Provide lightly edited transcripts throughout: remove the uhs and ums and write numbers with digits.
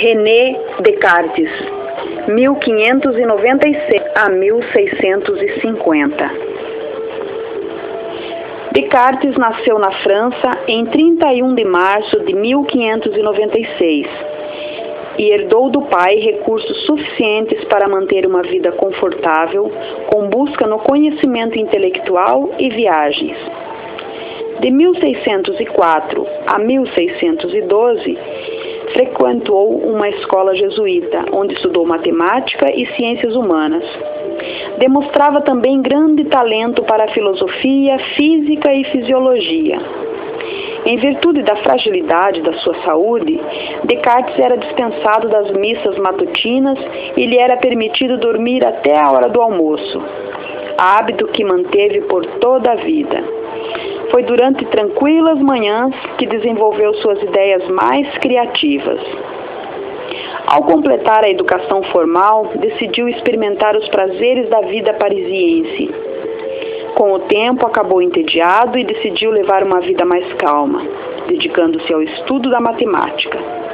René Descartes, 1596 a 1650. Descartes nasceu na França em 31 de março de 1596 e herdou do pai recursos suficientes para manter uma vida confortável, com busca no conhecimento intelectual e viagens. De 1604 a 1612, frequentou uma escola jesuíta, onde estudou matemática e ciências humanas. Demonstrava também grande talento para a filosofia, física e fisiologia. Em virtude da fragilidade da sua saúde, Descartes era dispensado das missas matutinas e lhe era permitido dormir até a hora do almoço, hábito que manteve por toda a vida. Foi durante tranquilas manhãs que desenvolveu suas ideias mais criativas. Ao completar a educação formal, decidiu experimentar os prazeres da vida parisiense. Com o tempo, acabou entediado e decidiu levar uma vida mais calma, dedicando-se ao estudo da matemática.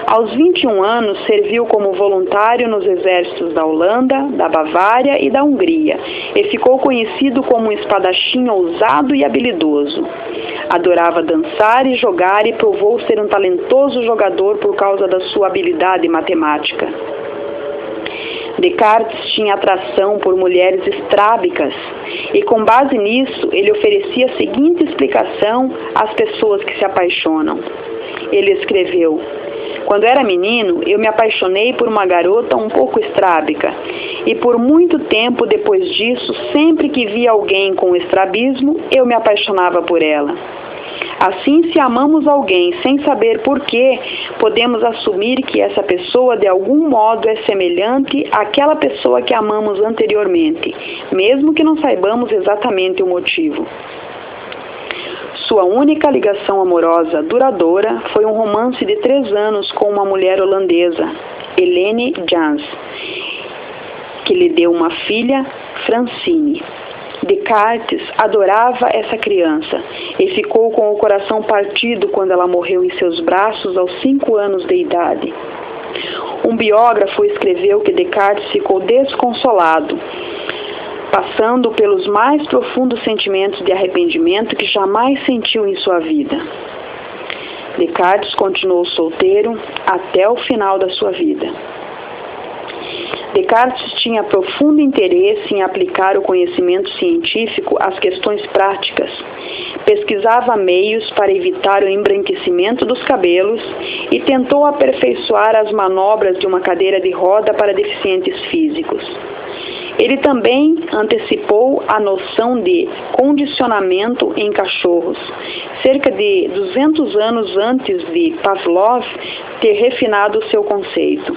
Aos 21 anos, serviu como voluntário nos exércitos da Holanda, da Bavária e da Hungria, e ficou conhecido como um espadachim ousado e habilidoso. Adorava dançar e jogar e provou ser um talentoso jogador por causa da sua habilidade matemática. Descartes tinha atração por mulheres estrábicas e, com base nisso, ele oferecia a seguinte explicação às pessoas que se apaixonam. Ele escreveu: "Quando era menino, eu me apaixonei por uma garota um pouco estrábica, e por muito tempo depois disso, sempre que via alguém com estrabismo, eu me apaixonava por ela." Assim, se amamos alguém sem saber por quê, podemos assumir que essa pessoa de algum modo é semelhante àquela pessoa que amamos anteriormente, mesmo que não saibamos exatamente o motivo. Sua única ligação amorosa duradoura foi um romance de 3 anos com uma mulher holandesa, Helene Jans, que lhe deu uma filha, Francine. Descartes adorava essa criança e ficou com o coração partido quando ela morreu em seus braços aos 5 anos de idade. Um biógrafo escreveu que Descartes ficou desconsolado, passando pelos mais profundos sentimentos de arrependimento que jamais sentiu em sua vida. Descartes continuou solteiro até o final da sua vida. Descartes tinha profundo interesse em aplicar o conhecimento científico às questões práticas. Pesquisava meios para evitar o embranquecimento dos cabelos e tentou aperfeiçoar as manobras de uma cadeira de roda para deficientes físicos. Ele também antecipou a noção de condicionamento em cachorros, cerca de 200 anos antes de Pavlov ter refinado seu conceito.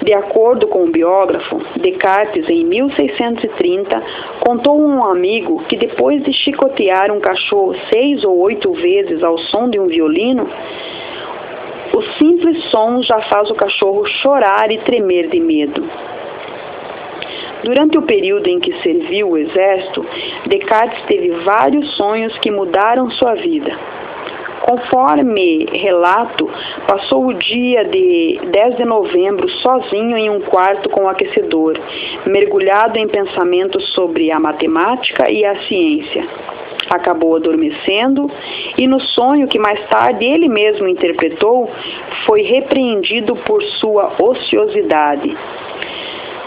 De acordo com o biógrafo, Descartes, em 1630, contou a um amigo que depois de chicotear um cachorro 6 ou 8 vezes ao som de um violino, o simples som já faz o cachorro chorar e tremer de medo. Durante o período em que serviu o exército, Descartes teve vários sonhos que mudaram sua vida. Conforme relato, passou o dia de 10 de novembro sozinho em um quarto com aquecedor, mergulhado em pensamentos sobre a matemática e a ciência. Acabou adormecendo e no sonho que mais tarde ele mesmo interpretou, foi repreendido por sua ociosidade.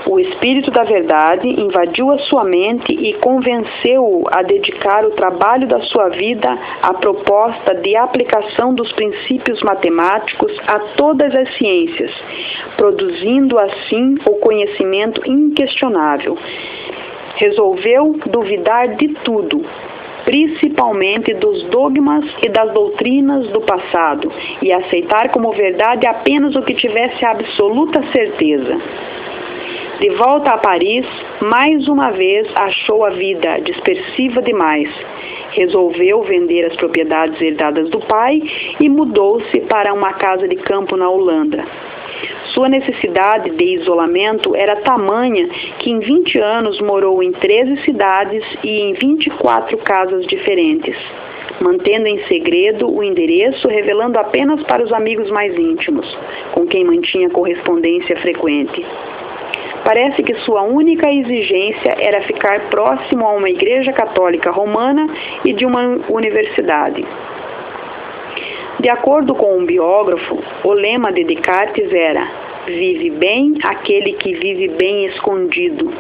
O Espírito da Verdade invadiu a sua mente e convenceu-o a dedicar o trabalho da sua vida à proposta de aplicação dos princípios matemáticos a todas as ciências, produzindo assim o conhecimento inquestionável. Resolveu duvidar de tudo, principalmente dos dogmas e das doutrinas do passado, e aceitar como verdade apenas o que tivesse absoluta certeza. De volta a Paris, mais uma vez achou a vida dispersiva demais. Resolveu vender as propriedades herdadas do pai e mudou-se para uma casa de campo na Holanda. Sua necessidade de isolamento era tamanha que em 20 anos morou em 13 cidades e em 24 casas diferentes. mantendo em segredo o endereço, revelando apenas para os amigos mais íntimos, com quem mantinha correspondência frequente. Parece que sua única exigência era ficar próximo a uma igreja católica romana e de uma universidade. De acordo com um biógrafo, o lema de Descartes era: vive bem aquele que vive bem escondido.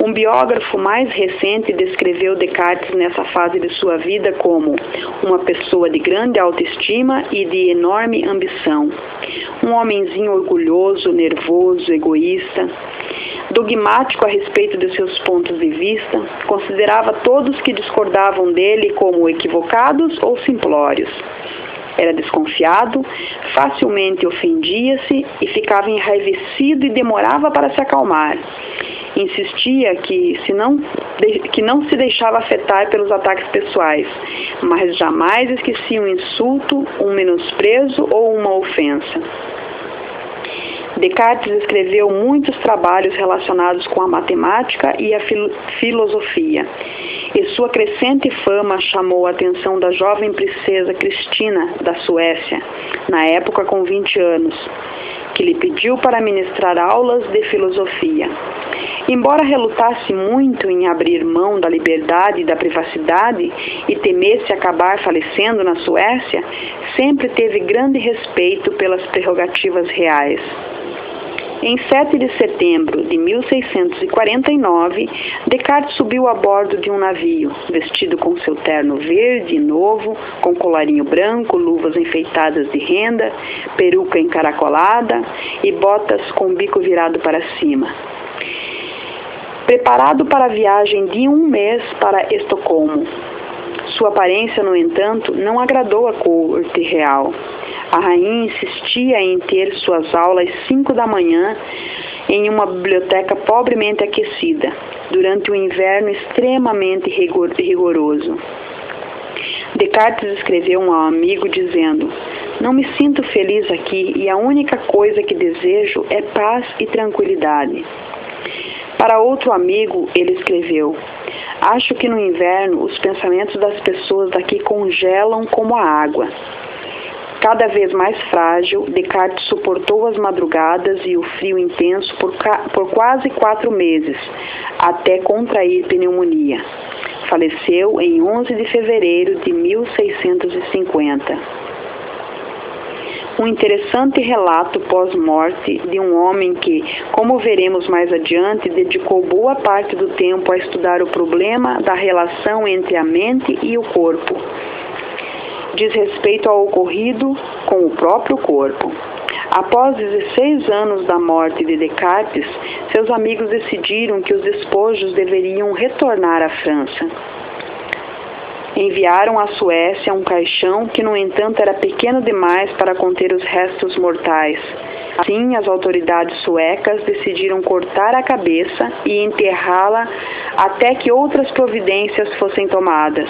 Um biógrafo mais recente descreveu Descartes nessa fase de sua vida como uma pessoa de grande autoestima e de enorme ambição, um homenzinho orgulhoso, nervoso, egoísta, dogmático a respeito de seus pontos de vista, considerava todos que discordavam dele como equivocados ou simplórios. Era desconfiado, facilmente ofendia-se e ficava enraivecido e demorava para se acalmar. Insistia que não se deixava afetar pelos ataques pessoais, mas jamais esquecia um insulto, um menosprezo ou uma ofensa. Descartes escreveu muitos trabalhos relacionados com a matemática e a filosofia, e sua crescente fama chamou a atenção da jovem princesa Cristina, da Suécia, na época com 20 anos, que lhe pediu para ministrar aulas de filosofia. Embora relutasse muito em abrir mão da liberdade e da privacidade e temesse acabar falecendo na Suécia, sempre teve grande respeito pelas prerrogativas reais. Em 7 de setembro de 1649, Descartes subiu a bordo de um navio, vestido com seu terno verde novo, com colarinho branco, luvas enfeitadas de renda, peruca encaracolada e botas com o bico virado para cima. Preparado para a viagem de 1 mês para Estocolmo. Sua aparência, no entanto, não agradou a corte real. A rainha insistia em ter suas aulas às 5 da manhã em uma biblioteca pobremente aquecida, durante um inverno extremamente rigoroso. Descartes escreveu a um amigo dizendo: "Não me sinto feliz aqui e a única coisa que desejo é paz e tranquilidade." Para outro amigo, ele escreveu: "Acho que no inverno os pensamentos das pessoas daqui congelam como a água." Cada vez mais frágil, Descartes suportou as madrugadas e o frio intenso por quase 4 meses, até contrair pneumonia. Faleceu em 11 de fevereiro de 1650. Um interessante relato pós-morte de um homem que, como veremos mais adiante, dedicou boa parte do tempo a estudar o problema da relação entre a mente e o corpo. Diz respeito ao ocorrido com o próprio corpo. Após 16 anos da morte de Descartes, seus amigos decidiram que os despojos deveriam retornar à França. Enviaram à Suécia um caixão que, no entanto, era pequeno demais para conter os restos mortais. Assim, as autoridades suecas decidiram cortar a cabeça e enterrá-la até que outras providências fossem tomadas.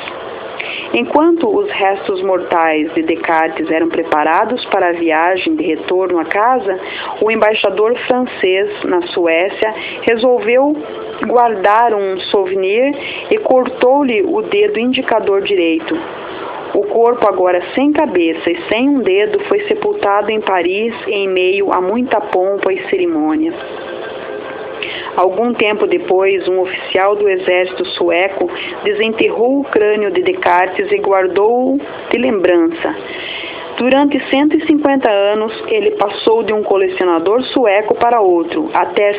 Enquanto os restos mortais de Descartes eram preparados para a viagem de retorno à casa, o embaixador francês na Suécia resolveu guardar um souvenir e cortou-lhe o dedo indicador direito. O corpo, agora sem cabeça e sem um dedo, foi sepultado em Paris em meio a muita pompa e cerimônia. Algum tempo depois, um oficial do exército sueco desenterrou o crânio de Descartes e guardou-o de lembrança. Durante 150 anos, ele passou de um colecionador sueco para outro, até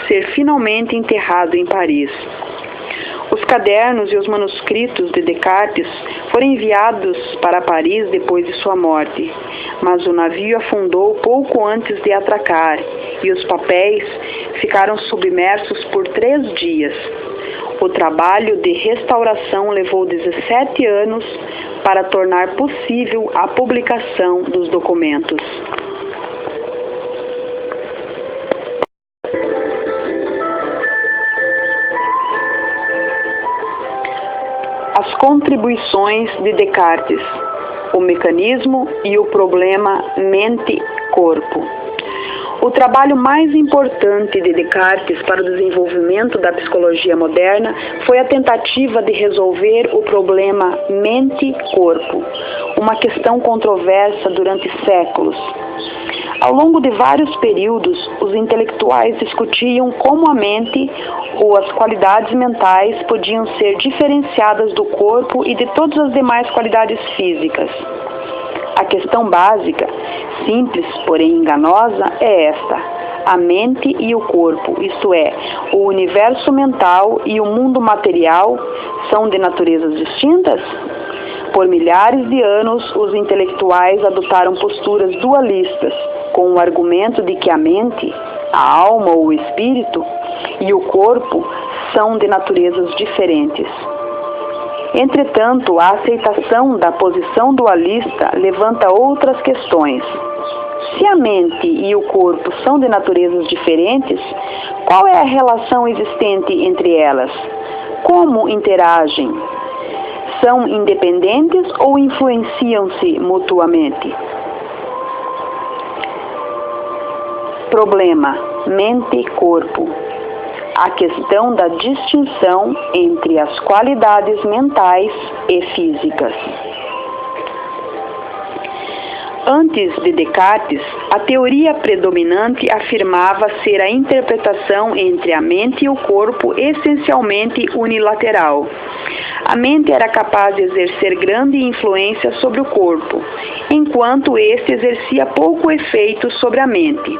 ser finalmente enterrado em Paris. Os cadernos e os manuscritos de Descartes foram enviados para Paris depois de sua morte, mas o navio afundou pouco antes de atracar e os papéis ficaram submersos por 3 dias. O trabalho de restauração levou 17 anos para tornar possível a publicação dos documentos. As contribuições de Descartes, o mecanismo e o problema mente-corpo. O trabalho mais importante de Descartes para o desenvolvimento da psicologia moderna foi a tentativa de resolver o problema mente-corpo, uma questão controversa durante séculos. Ao longo de vários períodos, os intelectuais discutiam como a mente ou as qualidades mentais podiam ser diferenciadas do corpo e de todas as demais qualidades físicas. A questão básica, simples, porém enganosa, é esta: a mente e o corpo, isto é, o universo mental e o mundo material, são de naturezas distintas? Por milhares de anos, os intelectuais adotaram posturas dualistas, com o argumento de que a mente, a alma ou o espírito, e o corpo são de naturezas diferentes. Entretanto, a aceitação da posição dualista levanta outras questões. Se a mente e o corpo são de naturezas diferentes, qual é a relação existente entre elas? Como interagem? São independentes ou influenciam-se mutuamente? Problema: mente e corpo. A questão da distinção entre as qualidades mentais e físicas. Antes de Descartes, a teoria predominante afirmava ser a interpretação entre a mente e o corpo essencialmente unilateral. A mente era capaz de exercer grande influência sobre o corpo, enquanto este exercia pouco efeito sobre a mente.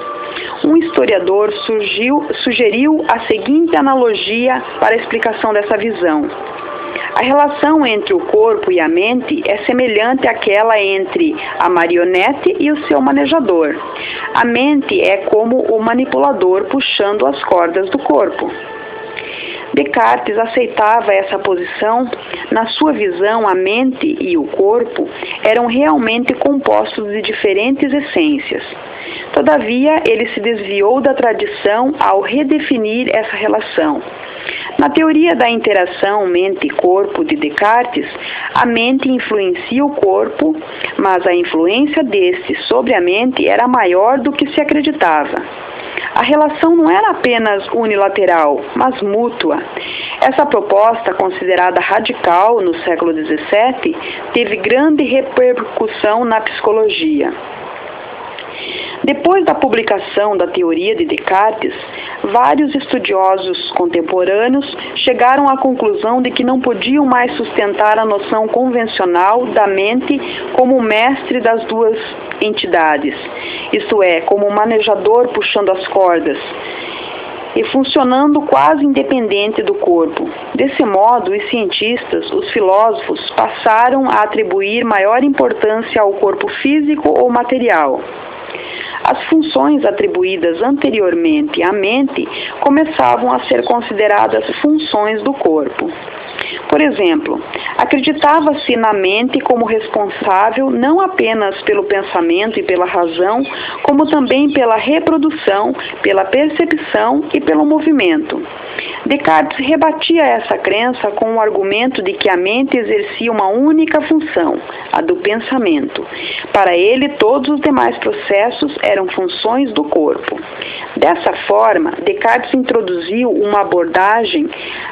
Um historiador sugeriu a seguinte analogia para a explicação dessa visão. A relação entre o corpo e a mente é semelhante àquela entre a marionete e o seu manejador. A mente é como o manipulador puxando as cordas do corpo. Descartes aceitava essa posição. Na sua visão, a mente e o corpo eram realmente compostos de diferentes essências. Todavia, ele se desviou da tradição ao redefinir essa relação. Na teoria da interação mente-corpo de Descartes, a mente influencia o corpo, mas a influência deste sobre a mente era maior do que se acreditava. A relação não era apenas unilateral, mas mútua. Essa proposta, considerada radical no século XVII, teve grande repercussão na psicologia. Depois da publicação da teoria de Descartes, vários estudiosos contemporâneos chegaram à conclusão de que não podiam mais sustentar a noção convencional da mente como mestre das duas entidades, isto é, como manejador puxando as cordas, e funcionando quase independente do corpo. Desse modo, os cientistas, os filósofos, passaram a atribuir maior importância ao corpo físico ou material. As funções atribuídas anteriormente à mente começavam a ser consideradas funções do corpo. Por exemplo, acreditava-se na mente como responsável não apenas pelo pensamento e pela razão, como também pela reprodução, pela percepção e pelo movimento. Descartes rebatia essa crença com o argumento de que a mente exercia uma única função, a do pensamento. Para ele, todos os demais processos eram funções do corpo. Dessa forma, Descartes introduziu uma abordagem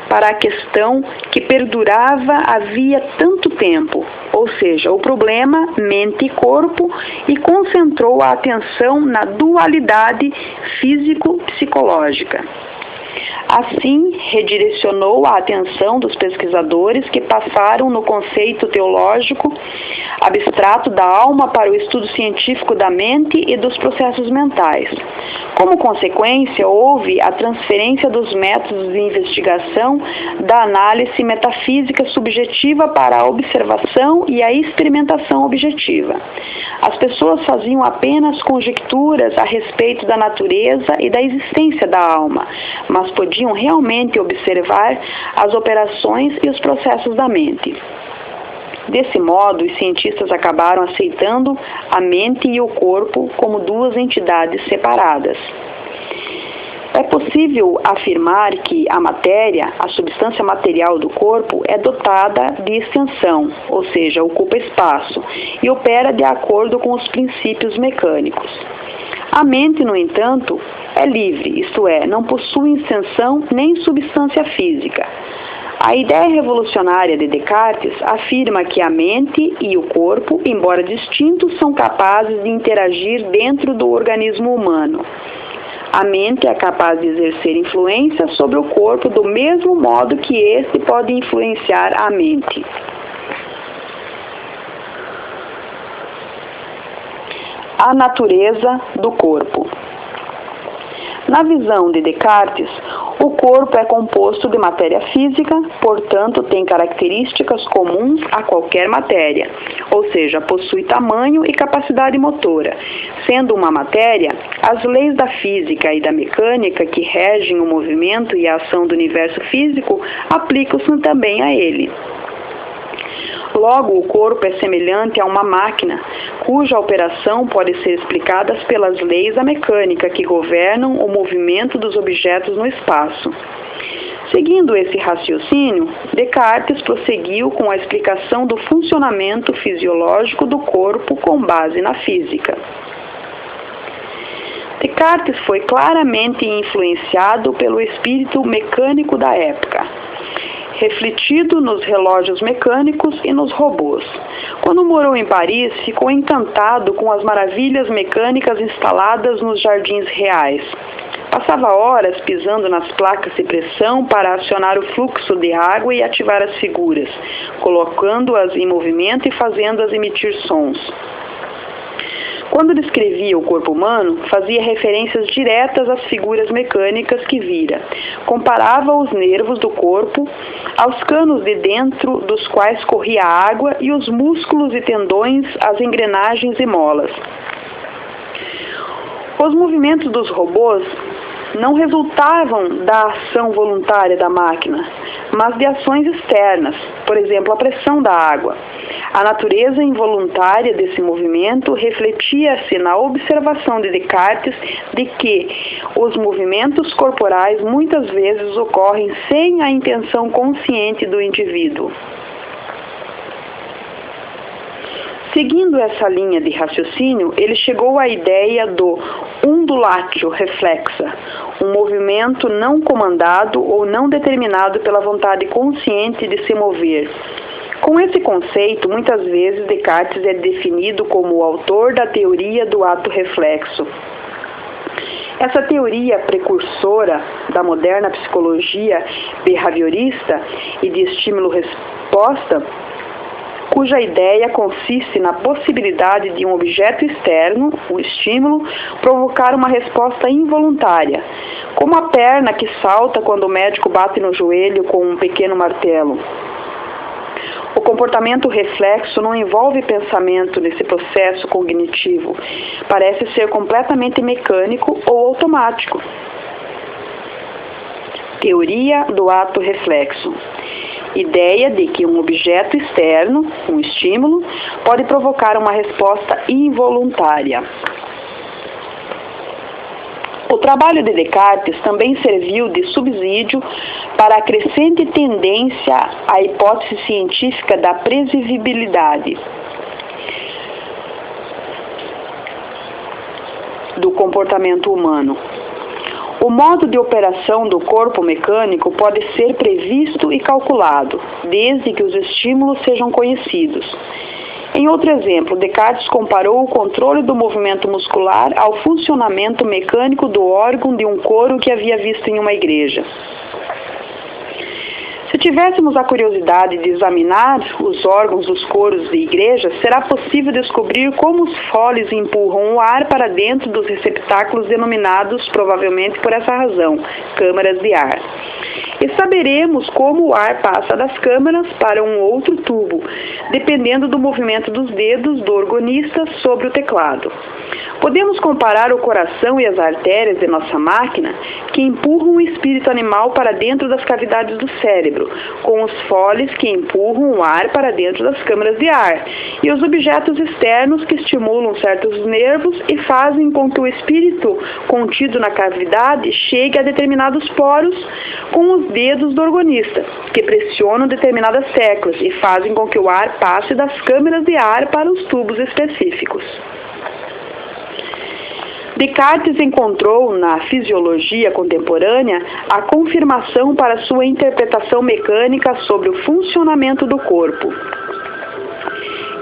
para a questão que perdurava havia tanto tempo, ou seja, o problema mente e corpo, e concentrou a atenção na dualidade físico-psicológica. Assim, redirecionou a atenção dos pesquisadores que passaram no conceito teológico abstrato da alma para o estudo científico da mente e dos processos mentais. Como consequência, houve a transferência dos métodos de investigação da análise metafísica subjetiva para a observação e a experimentação objetiva. As pessoas faziam apenas conjecturas a respeito da natureza e da existência da alma, mas podiam realmente observar as operações e os processos da mente. Desse modo, os cientistas acabaram aceitando a mente e o corpo como duas entidades separadas. É possível afirmar que a matéria, a substância material do corpo, é dotada de extensão, ou seja, ocupa espaço, e opera de acordo com os princípios mecânicos. A mente, no entanto, é livre, isto é, não possui extensão nem substância física. A ideia revolucionária de Descartes afirma que a mente e o corpo, embora distintos, são capazes de interagir dentro do organismo humano. A mente é capaz de exercer influência sobre o corpo do mesmo modo que este pode influenciar a mente. A natureza do corpo. Na visão de Descartes, o corpo é composto de matéria física, portanto tem características comuns a qualquer matéria, ou seja, possui tamanho e capacidade motora. Sendo uma matéria, as leis da física e da mecânica que regem o movimento e a ação do universo físico aplicam-se também a ele. Logo, o corpo é semelhante a uma máquina, cuja operação pode ser explicada pelas leis da mecânica que governam o movimento dos objetos no espaço. Seguindo esse raciocínio, Descartes prosseguiu com a explicação do funcionamento fisiológico do corpo com base na física. Descartes foi claramente influenciado pelo espírito mecânico da época, refletido nos relógios mecânicos e nos robôs. Quando morou em Paris, ficou encantado com as maravilhas mecânicas instaladas nos jardins reais. Passava horas pisando nas placas de pressão para acionar o fluxo de água e ativar as figuras, colocando-as em movimento e fazendo-as emitir sons. Quando descrevia o corpo humano, fazia referências diretas às figuras mecânicas que vira. Comparava os nervos do corpo aos canos de dentro dos quais corria a água e os músculos e tendões às engrenagens e molas. Os movimentos dos robôs não resultavam da ação voluntária da máquina, mas de ações externas, por exemplo, a pressão da água. A natureza involuntária desse movimento refletia-se na observação de Descartes de que os movimentos corporais muitas vezes ocorrem sem a intenção consciente do indivíduo. Seguindo essa linha de raciocínio, ele chegou à ideia do undulatio reflexa, um movimento não comandado ou não determinado pela vontade consciente de se mover. Com esse conceito, muitas vezes Descartes é definido como o autor da teoria do ato reflexo. Essa teoria precursora da moderna psicologia behaviorista e de estímulo-resposta, cuja ideia consiste na possibilidade de um objeto externo, o estímulo, provocar uma resposta involuntária, como a perna que salta quando o médico bate no joelho com um pequeno martelo. O comportamento reflexo não envolve pensamento nesse processo cognitivo. Parece ser completamente mecânico ou automático. Teoria do ato reflexo. Ideia de que um objeto externo, um estímulo, pode provocar uma resposta involuntária. O trabalho de Descartes também serviu de subsídio para a crescente tendência à hipótese científica da previsibilidade do comportamento humano. O modo de operação do corpo mecânico pode ser previsto e calculado, desde que os estímulos sejam conhecidos. Em outro exemplo, Descartes comparou o controle do movimento muscular ao funcionamento mecânico do órgão de um coro que havia visto em uma igreja. Se tivéssemos a curiosidade de examinar os órgãos dos coros de igrejas, será possível descobrir como os foles empurram o ar para dentro dos receptáculos denominados, provavelmente por essa razão, câmaras de ar. E saberemos como o ar passa das câmaras para um outro tubo, dependendo do movimento dos dedos do organista sobre o teclado. Podemos comparar o coração e as artérias de nossa máquina, que empurram o espírito animal para dentro das cavidades do cérebro, com os foles que empurram o ar para dentro das câmaras de ar, e os objetos externos que estimulam certos nervos e fazem com que o espírito contido na cavidade chegue a determinados poros com os dedos do organista, que pressionam determinadas teclas e fazem com que o ar passe das câmaras de ar para os tubos específicos. Descartes encontrou na fisiologia contemporânea a confirmação para sua interpretação mecânica sobre o funcionamento do corpo.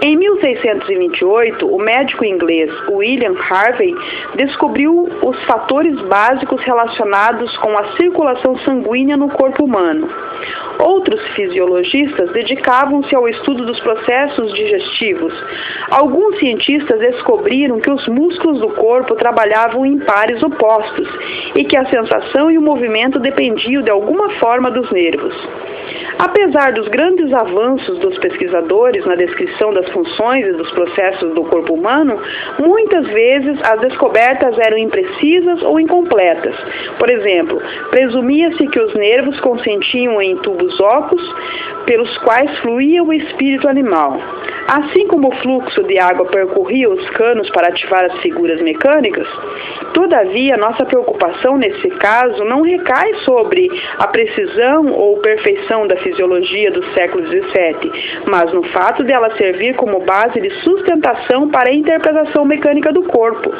Em 1628, o médico inglês William Harvey descobriu os fatores básicos relacionados com a circulação sanguínea no corpo humano. Outros fisiologistas dedicavam-se ao estudo dos processos digestivos. Alguns cientistas descobriram que os músculos do corpo trabalhavam em pares opostos e que a sensação e o movimento dependiam de alguma forma dos nervos. Apesar dos grandes avanços dos pesquisadores na descrição das funções e dos processos do corpo humano, muitas vezes as descobertas eram imprecisas ou incompletas. Por exemplo, presumia-se que os nervos consentiam em tubos ocos pelos quais fluía o espírito animal. Assim como o fluxo de água percorria os canos para ativar as figuras mecânicas, todavia, nossa preocupação nesse caso não recai sobre a precisão ou perfeição da fisiologia do século XVII, mas no fato dela servir como base de sustentação para a interpretação mecânica do corpo.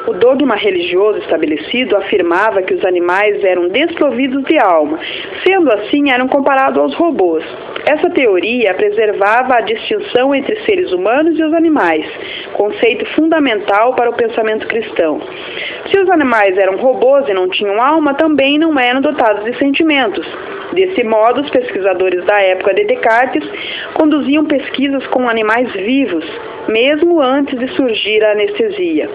O dogma religioso estabelecido afirmava que os animais eram desprovidos de alma, sendo assim eram comparados aos robôs. Essa teoria preservava a distinção entre seres humanos e os animais, conceito fundamental para o pensamento cristão. Se os animais eram robôs e não tinham alma, também não eram dotados de sentimentos. Desse modo, os pesquisadores da época de Descartes conduziam pesquisas com animais vivos, mesmo antes de surgir a anestesia.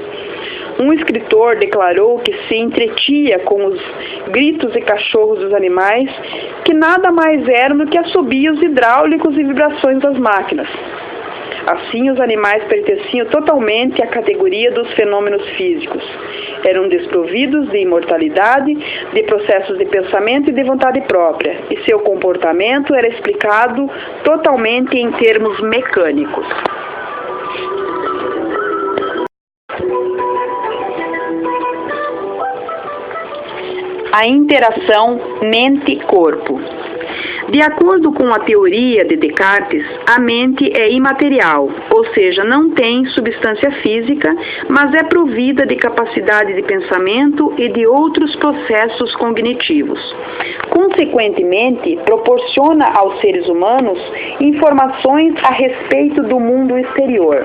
Um escritor declarou que se entretia com os gritos e cachorros dos animais, que nada mais eram do que assobios hidráulicos e vibrações das máquinas. Assim, os animais pertenciam totalmente à categoria dos fenômenos físicos. Eram desprovidos de imortalidade, de processos de pensamento e de vontade própria, e seu comportamento era explicado totalmente em termos mecânicos. A interação mente-corpo. De acordo com a teoria de Descartes, a mente é imaterial, ou seja, não tem substância física, mas é provida de capacidade de pensamento e de outros processos cognitivos. Consequentemente, proporciona aos seres humanos informações a respeito do mundo exterior.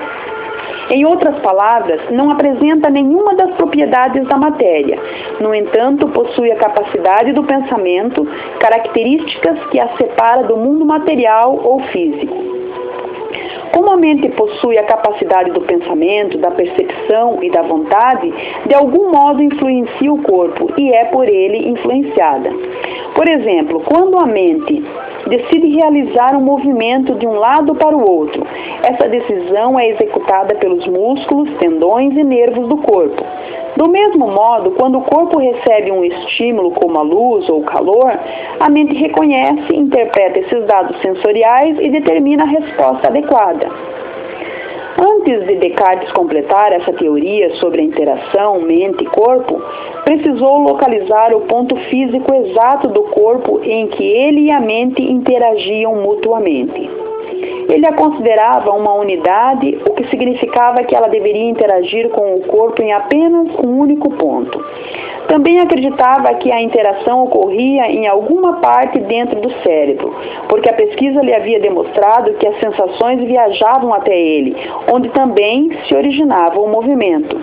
Em outras palavras, não apresenta nenhuma das propriedades da matéria. No entanto, possui a capacidade do pensamento, características que a separa do mundo material ou físico. Como a mente possui a capacidade do pensamento, da percepção e da vontade, de algum modo influencia o corpo e é por ele influenciada. Por exemplo, quando a mente decide realizar um movimento de um lado para o outro, essa decisão é executada pelos músculos, tendões e nervos do corpo. Do mesmo modo, quando o corpo recebe um estímulo como a luz ou o calor, a mente reconhece e interpreta esses dados sensoriais e determina a resposta adequada. Antes de Descartes completar essa teoria sobre a interação mente-corpo, precisou localizar o ponto físico exato do corpo em que ele e a mente interagiam mutuamente. Ele a considerava uma unidade, o que significava que ela deveria interagir com o corpo em apenas um único ponto. Também acreditava que a interação ocorria em alguma parte dentro do cérebro, porque a pesquisa lhe havia demonstrado que as sensações viajavam até ele, onde também se originava o movimento.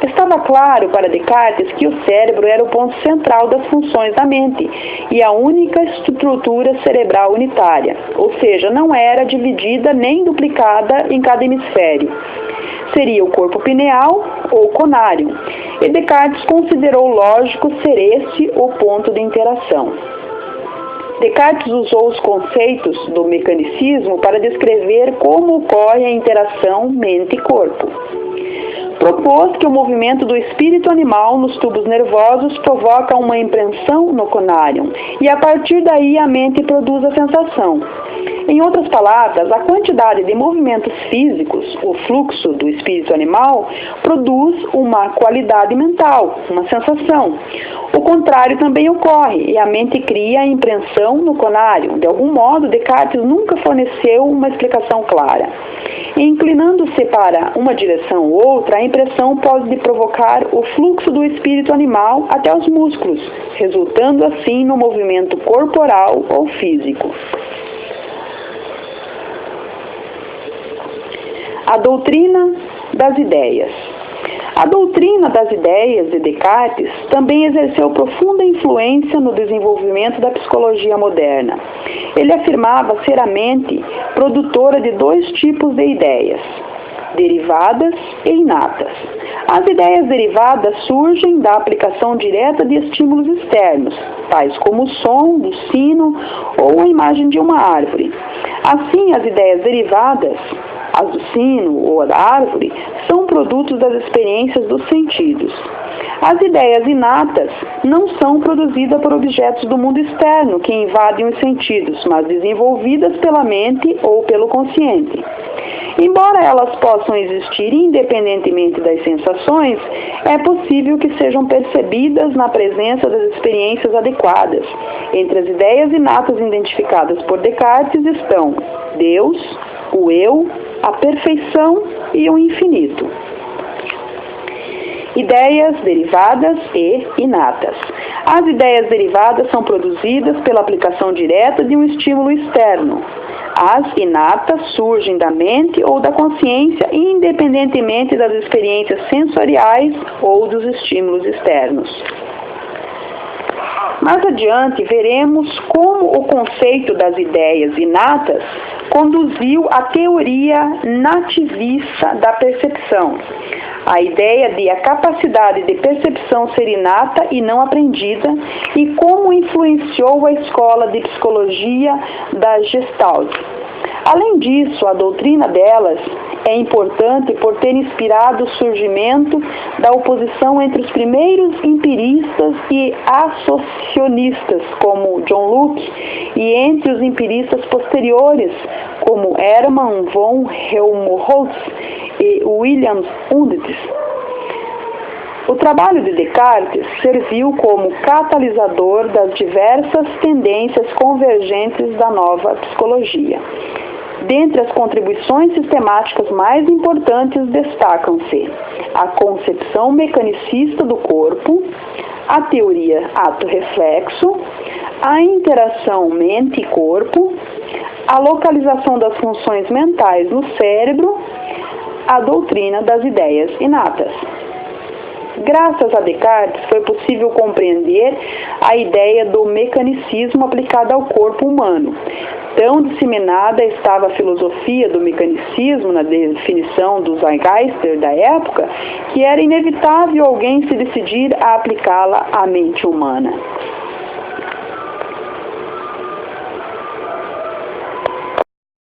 Estava claro para Descartes que o cérebro era o ponto central das funções da mente e a única estrutura cerebral unitária, ou seja, não era dividida nem duplicada em cada hemisfério. Seria o corpo pineal ou conário, e Descartes considerou lógico ser esse o ponto de interação. Descartes usou os conceitos do mecanicismo para descrever como ocorre a interação mente-corpo. Propôs que o movimento do espírito animal nos tubos nervosos provoca uma impressão no conário, e a partir daí a mente produz a sensação. Em outras palavras, a quantidade de movimentos físicos, o fluxo do espírito animal, produz uma qualidade mental, uma sensação. O contrário também ocorre, e a mente cria a impressão no conário. De algum modo, Descartes nunca forneceu uma explicação clara. Inclinando-se para uma direção ou outra, a impressão pode provocar o fluxo do espírito animal até os músculos, resultando assim no movimento corporal ou físico. A doutrina das ideias. A doutrina das ideias de Descartes também exerceu profunda influência no desenvolvimento da psicologia moderna. Ele afirmava ser a mente produtora de dois tipos de ideias, derivadas e inatas. As ideias derivadas surgem da aplicação direta de estímulos externos, tais como o som do sino ou a imagem de uma árvore. Assim, as ideias derivadas, as do sino ou a da árvore, são produtos das experiências dos sentidos. As ideias inatas não são produzidas por objetos do mundo externo que invadem os sentidos, mas desenvolvidas pela mente ou pelo consciente. Embora elas possam existir independentemente das sensações, é possível que sejam percebidas na presença das experiências adequadas. Entre as ideias inatas identificadas por Descartes estão Deus, o eu, a perfeição e o infinito. Ideias derivadas e inatas. As ideias derivadas são produzidas pela aplicação direta de um estímulo externo. As inatas surgem da mente ou da consciência, independentemente das experiências sensoriais ou dos estímulos externos. Mais adiante, veremos como o conceito das ideias inatas conduziu à teoria nativista da percepção. A ideia de a capacidade de percepção ser inata e não aprendida, e como influenciou a escola de psicologia da Gestalt. Além disso, a doutrina delas é importante por ter inspirado o surgimento da oposição entre os primeiros empiristas e associacionistas, como John Locke, e entre os empiristas posteriores, como Hermann von Helmholtz e William Undet. O trabalho de Descartes serviu como catalisador das diversas tendências convergentes da nova psicologia. Dentre as contribuições sistemáticas mais importantes destacam-se a concepção mecanicista do corpo, a teoria ato-reflexo, a interação mente e corpo, a localização das funções mentais no cérebro, a doutrina das ideias inatas. Graças a Descartes, foi possível compreender a ideia do mecanicismo aplicada ao corpo humano. Tão disseminada estava a filosofia do mecanicismo na definição do Zeitgeister da época, que era inevitável alguém se decidir a aplicá-la à mente humana.